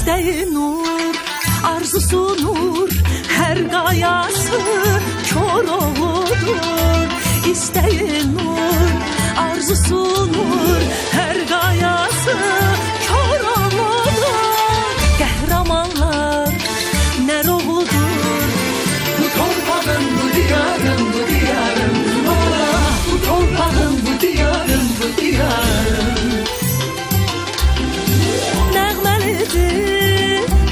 İsteği nur, arzusu nur, her gayası kör oğludur. İsteği nur, arzusu nur, her gayası kör oğludur. Qəhrəmanlar nə ruhudur. Bu torpağın, bu diyarın, bu diyarın, ah, bu torpağın, bu diyarın, bu diyarın. Nəğməlidir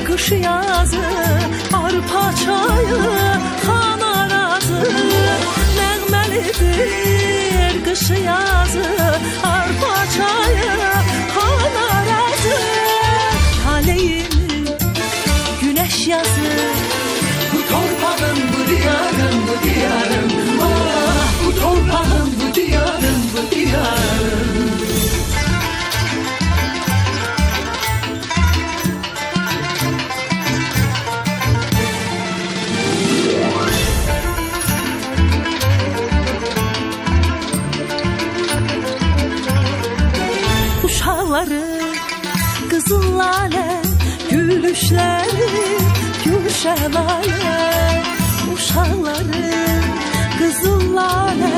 qış yazı, arpa çayı, xan arazı. Nəğməlidir qış yazı, arpa çayı, xan arazı. Taleyimi güneş yazı. Bu torpağın, bu diyarın, bu diyarın, ah, bu torpağın, bu diyarın, bu diyarın. Uşaqları, qızıl lalə, gülüşləri, gülşəlalə. Uşaqları, qızıl lalə,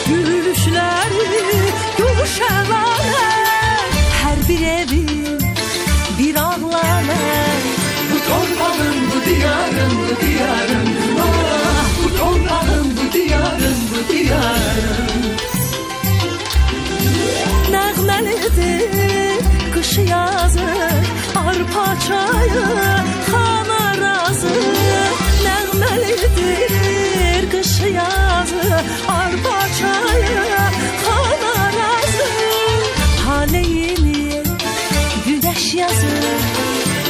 gülüşləri, gülşəlalə. Hər bir evin bir ağlalə. Bu torpağın, bu diyarın, bu diyarın, ah, bu torpağın, bu diyarın, bu diyarın. Nəğməlidir qış yazı, arpa çayı, xan arazı. Nəğməlidir qış yazı, arpa çayı, xan arazı. Taleyini güneş yazı.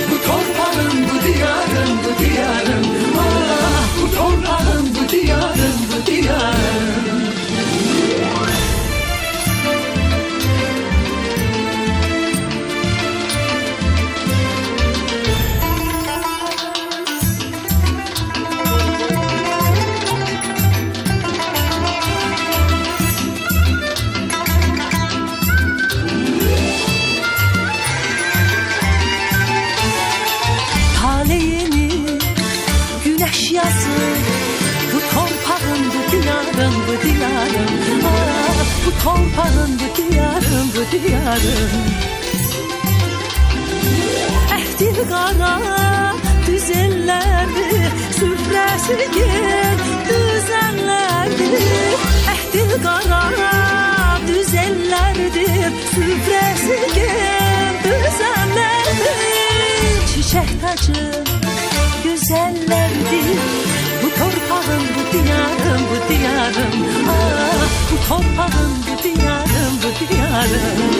Bu torpağın, bu diyarın, bu diyarın, ah, bu torpağın, bu diyarın, bu diyarın. Taleyini güneş yazı. Bu torpağın, bu diyarın, bu diyarın, ah, bu torpağın, bu diyarın, bu diyarın. Əhdil qara düz ellərdir, süfrəsi gel düzənlərdir. Əhdil qara düz ellərdir, süfrəsi gel düzənlərdir. Çiçək tacı güzellerdir. Bu torpağın, bu diyarın, bu diyarın, ah, bu torpağın, bu diyarın, bu diyarın.